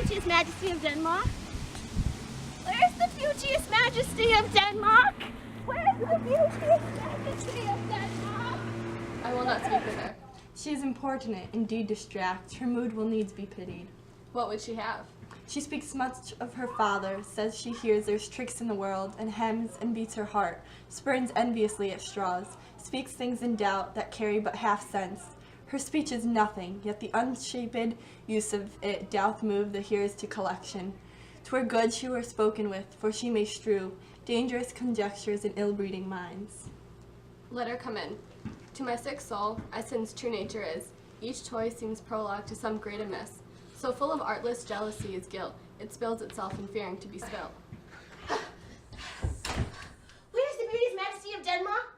beauteous majesty of Denmark? Where's the beauteous majesty of Denmark? Where's the beauteous majesty of Denmark? I will not speak with her. She is importunate, indeed distract. Her mood will needs be pitied. What would she have? She speaks much of her father, says she hears there's tricks in the world, and hems and beats her heart, spurns enviously at straws, speaks things in doubt that carry but half sense. Her speech is nothing, yet the unshaped use of it doth move the hearers to collection. 'Twere good she were spoken with, for she may strew dangerous conjectures in ill-breeding minds. Let her come in. To my sick soul, as sin's true nature is, each toy seems prologue to some great amiss. So full of artless jealousy is guilt, it spills itself in fearing to be spilt. Where's the beauteous majesty of Denmark?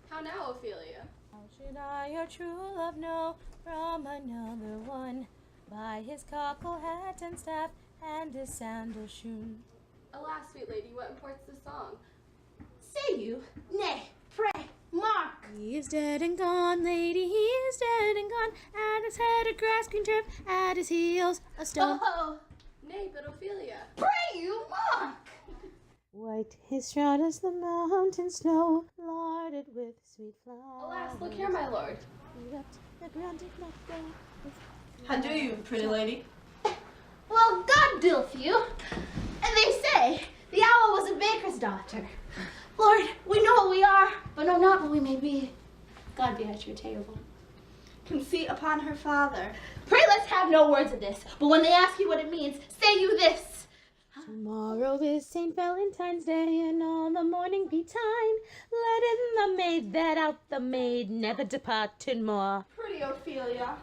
How now, Ophelia? How should I your true love know from another one? By his cockle hat and staff and his sandal shoon. Alas, sweet lady, what imports the song? Say you, nay, pray, mark. He is dead and gone, lady, he is dead and gone. At his head a grass green turf, at his heels a stone. Oh, Nay, but Ophelia. pray you, mark. White his shroud as the mountain snow, larded with sweet flowers. Alas, look here, my lord. He wept, the ground did not go. How do you, pretty lady? Well, God dilf you. And they say the owl was a baker's daughter. Lord, we know what we are, but know not what we may be. God be at your table. Conceit upon her father. Pray let's have no words of this, but when they ask you what it means, say you this. Tomorrow is St. Valentine's Day, and on the morning be time. Let in the maid that out the maid never departed more. Pretty Ophelia.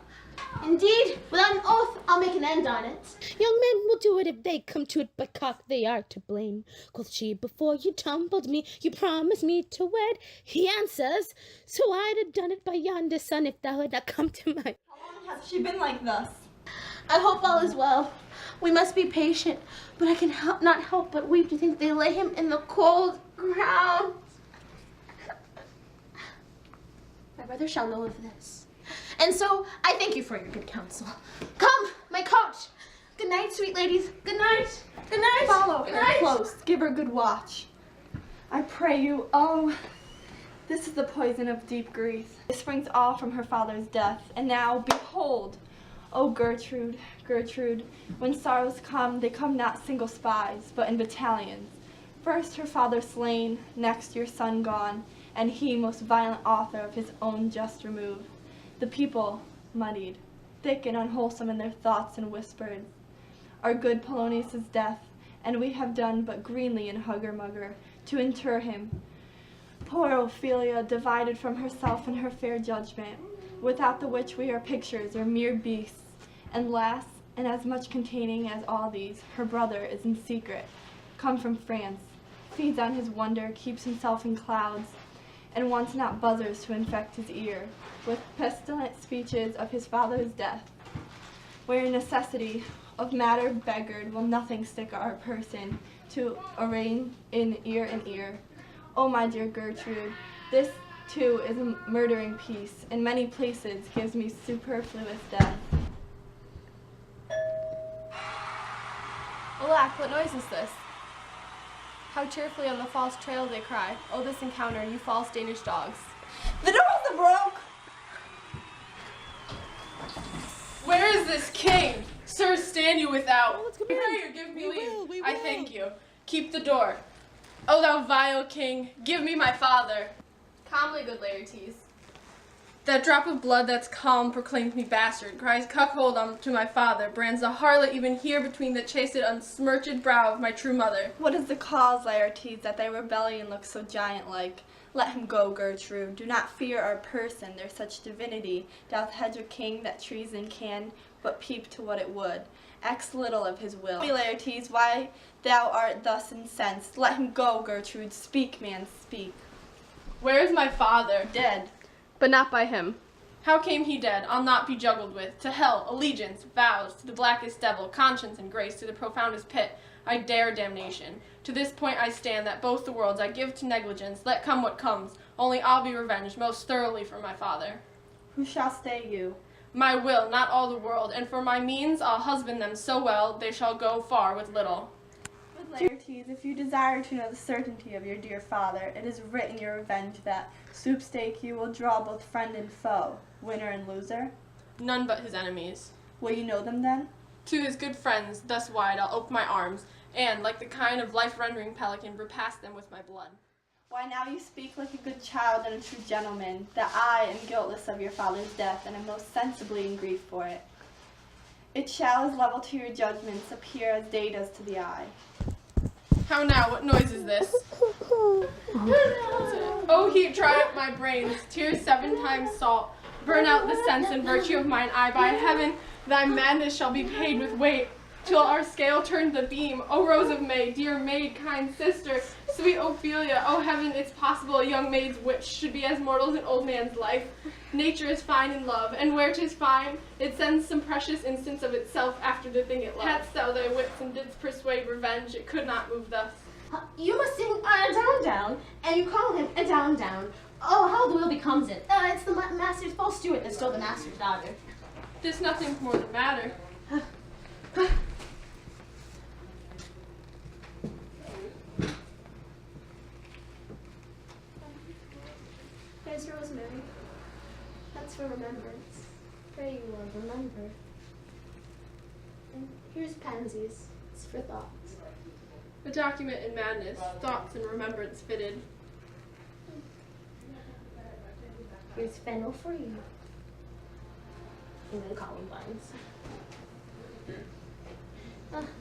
Indeed, without an oath, I'll make an end on it. Young men will do it if they come to it, but cock they are to blame. Quoth she, before you tumbled me, you promised me to wed. He answers, so I'd have done it by yonder sun if thou had not come to my... How long has she been like thus? I hope all is well. We must be patient, but I can not help but weep to think they lay him in the cold ground. My brother shall know of this. And so, I thank you for your good counsel. Come, my coach. Good night, sweet ladies. Good night. Good night. Follow Good her night. close, give her good watch. I pray you, oh, this is the poison of deep grief. It springs all from her father's death, and now, behold, O Gertrude, Gertrude, when sorrows come, they come not single spies, but in battalions. First her father slain, next your son gone, and he most violent author of his own just remove. The people, muddied, thick and unwholesome in their thoughts and whispered, our good Polonius' death, and we have done but greenly in hugger-mugger to inter him. Poor Ophelia, divided from herself and her fair judgment, without the which we are pictures or mere beasts. And last, and as much containing as all these, her brother is in secret, come from France, feeds on his wonder, keeps himself in clouds, and wants not buzzers to infect his ear with pestilent speeches of his father's death, where necessity of matter beggared will nothing stick our person to arraign in ear and ear. Oh, my dear Gertrude, this too is a murdering piece, in many places gives me superfluous death. Alack, what noise is this? How cheerfully on the false trail they cry. Oh, this encounter, you false Danish dogs. The doors are broke! Where is this king? Sir, stand you without. let's come Pray in. or give me We leave. will, we I will. thank you. Keep the door. O thou vile king, give me my father. Calmly, good Laertes. That drop of blood that's calm proclaims me bastard, cries cuckold unto my father, brands the harlot even here between the chaste unsmirched brow of my true mother. What is the cause, Laertes, that thy rebellion looks so giant-like? Let him go, Gertrude. Do not fear our person, there's such divinity doth hedge a king that treason can but peep to what it would. X little of his will. Laertes, why thou art thus incensed? Let him go, Gertrude. Speak, man, speak. Where is my father? Dead. But not by him. How came he dead? I'll not be juggled with. To hell, allegiance, vows, to the blackest devil, conscience and grace, to the profoundest pit, I dare damnation. To this point I stand, that both the worlds I give to negligence, let come what comes, only I'll be revenged most thoroughly for my father. Who shall stay you? My will, not all the world, and for my means I'll husband them so well they shall go far with little. Laertes, if you desire to know the certainty of your dear father, it is written your revenge that sweepstake you will draw both friend and foe, winner and loser. None but his enemies. Will you know them then? To his good friends, thus wide I'll ope my arms, and, like the kind of life-rendering pelican, repass them with my blood. Why now you speak like a good child and a true gentleman, that I am guiltless of your father's death, and am most sensibly in grief for it. It shall, as level to your judgments, appear as day does to the eye. How now, what noise is this? Oh, heat dry up my brains, tears 7 times salt, burn out the sense and virtue of mine eye. By heaven, thy madness shall be paid with weight, till our scale turn the beam. O Rose of May, dear maid, kind sister, sweet Ophelia, O heaven, it's possible a young maid's wit should be as mortal as an old man's life. Nature is fine in love, and where 'tis fine, it sends some precious instance of itself after the thing it loves. Hadst thou thy wits and didst persuade revenge, it could not move thus. You must sing down down, and you call him a down down. Oh, how the will becomes it? It's the master's false steward that stole the master's daughter. This nothing more than matter. There's rosemary. That's for remembrance. Pray you, Lord, remember. And here's pansies. It's for thoughts. A document in madness, thoughts and remembrance fitted. Here's fennel for you. And then columbines.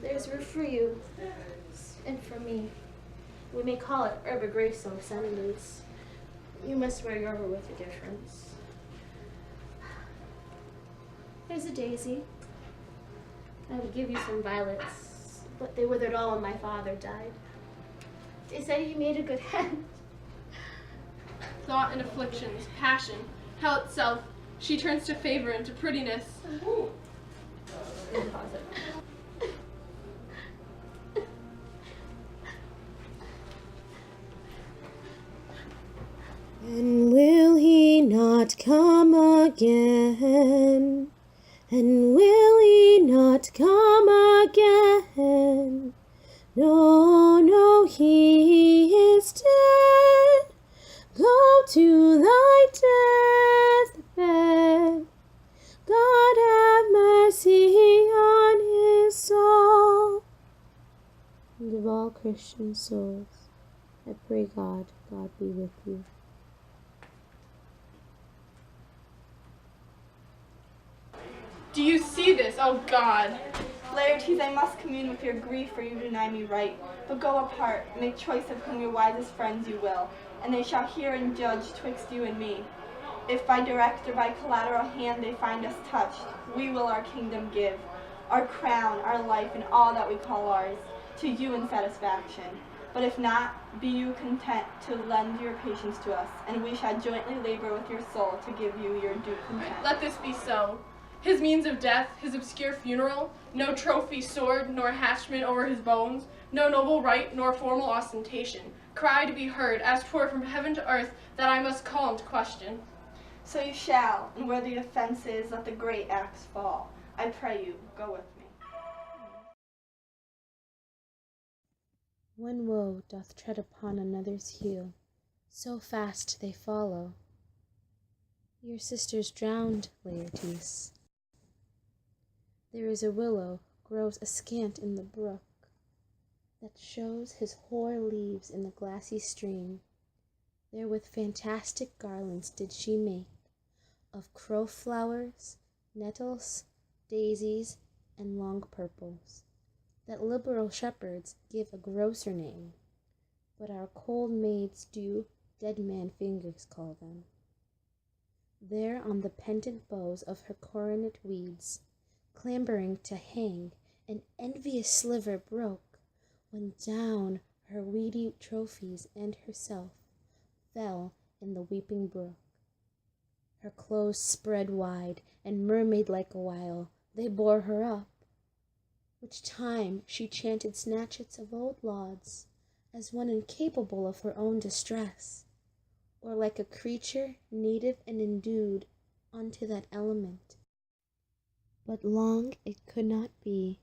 There's roof for you. And for me. We may call it herba grace or Sundays. You must wear your with a difference. There's a daisy. I would give you some violets, but they withered all when my father died. They said he made a good hand. Thought and afflictions, passion, hell itself, she turns to favor and to prettiness. And will he not come again? And will he not come again? No, no, he is dead. Go to thy deathbed. God have mercy on his soul. And of all Christian souls, I pray God be with you. Do you see this? Oh God! Laertes, I must commune with your grief, for you deny me right. But go apart, make choice of whom your wisest friends you will, and they shall hear and judge twixt you and me. If by direct or by collateral hand they find us touched, we will our kingdom give, our crown, our life, and all that we call ours, to you in satisfaction. But if not, be you content to lend your patience to us, and we shall jointly labor with your soul to give you your due content. Let this be so. His means of death, his obscure funeral, no trophy sword nor hatchment over his bones, no noble rite nor formal ostentation, cry to be heard, as 'twere from heaven to earth, that I must call into question. So you shall, and where the offense is, let the great axe fall. I pray you, go with me. One woe doth tread upon another's heel, so fast they follow. Your sister's drowned, Laertes. There is a willow grows askant in the brook, that shows his hoar leaves in the glassy stream. There with fantastic garlands did she make, of crowflowers, nettles, daisies, and long purples, that liberal shepherds give a grosser name, but our cold maids do dead man fingers call them. There on the pendant boughs of her coronet weeds, clambering to hang, an envious sliver broke, when down her weedy trophies and herself fell in the weeping brook. Her clothes spread wide, and mermaid-like awhile they bore her up, which time she chanted snatchets of old lauds, as one incapable of her own distress, or like a creature native and endued unto that element But long it could not be,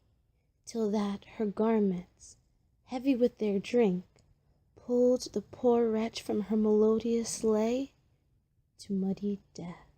till that her garments, heavy with their drink, pulled the poor wretch from her melodious lay to muddy death.